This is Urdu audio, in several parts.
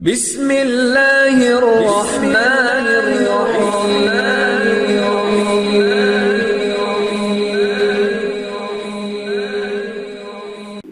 بسم اللہ الرحمن الرحیم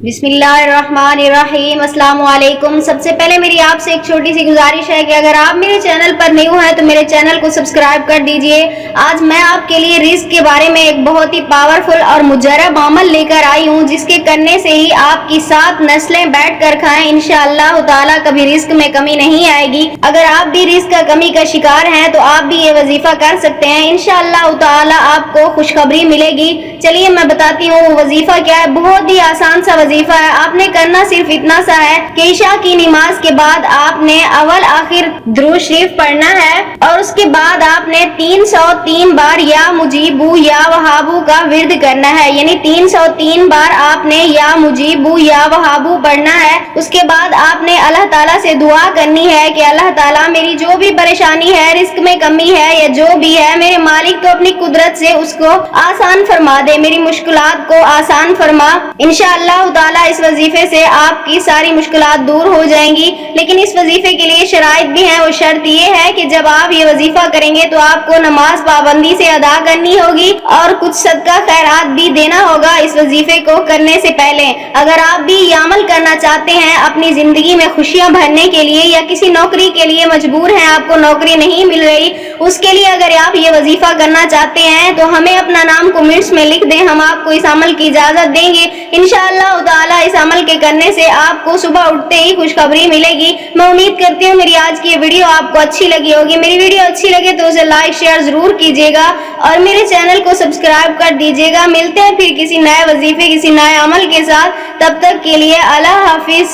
بسم اللہ الرحمن الرحیم۔ السلام علیکم۔ سب سے پہلے میری آپ سے ایک چھوٹی سی گزارش ہے کہ اگر آپ میرے چینل پر نیو ہیں تو میرے چینل کو سبسکرائب کر دیجئے۔ آج میں آپ کے لیے رزق کے بارے میں ایک بہت ہی پاورفل اور مجرب عمل لے کر آئی ہوں، جس کے کرنے سے ہی آپ کی 7 نسلیں بیٹھ کر کھائیں انشاءاللہ تعالیٰ کبھی رزق میں کمی نہیں آئے گی۔ اگر آپ بھی رزق کا کمی کا شکار ہیں تو آپ بھی یہ وظیفہ کر سکتے ہیں، انشاءاللہ تعالیٰ آپ کو خوشخبری ملے گی۔ چلیے میں بتاتی ہوں وہ وظیفہ کیا ہے۔ بہت ہی آسان سا وظیفہ ہے۔ آپ نے کرنا صرف اتنا سا ہے کہ عشاء کی نماز کے بعد آپ نے اول آخر درود شریف پڑھنا ہے، اور اس کے بعد آپ نے 303 بار یا مجیبو یا وہابو کا ورد کرنا ہے، یعنی 303 بار آپ نے یا مجیبو یا وہابو پڑھنا ہے۔ اس کے بعد آپ نے اللہ تعالیٰ سے دعا کرنی ہے کہ اللہ تعالیٰ میری جو بھی پریشانی ہے، رزق میں کمی ہے یا جو بھی ہے، میرے مالک تو اپنی قدرت سے اس کو آسان فرما دے، میری مشکلات کو آسان فرما۔ انشاءاللہ تعالیٰ اس وظیفے سے آپ کی ساری مشکلات دور ہو جائیں گی، لیکن اس وظیفے کے لیے شرائط بھی ہیں۔ وہ شرط یہ ہے کہ جب آپ یہ وظیفہ کریں گے تو آپ کو نماز پابندی سے ادا کرنی ہوگی اور کچھ صدقہ خیرات بھی دینا ہوگا اس وظیفے کو کرنے سے پہلے۔ اگر آپ بھی یہ عمل کرنا چاہتے ہیں اپنی زندگی میں خوشیاں بھرنے کے لیے، یا کسی نوکری کے لیے مجبور ہیں، آپ کو نوکری نہیں مل رہی، اس کے لیے اگر آپ یہ وظیفہ کرنا چاہتے ہیں تو ہمیں اپنا نام کمنٹس میں لکھ دیں، ہم آپ کو اس عمل کی اجازت دیں گے۔ انشاءاللہ تعالیٰ اس عمل کے کرنے سے آپ کو صبح اٹھتے ہی خوشخبری ملے گی۔ میں امید کرتی ہوں میری آج کی یہ ویڈیو آپ کو اچھی لگی ہوگی۔ میری ویڈیو اچھی لگے تو اسے لائک شیئر ضرور کیجیے گا اور میرے چینل کو سبسکرائب کر دیجیے گا۔ ملتے ہیں پھر کسی نئے وظیفے، کسی نئے عمل کے ساتھ، تب تک کے لیے اللہ حافظ۔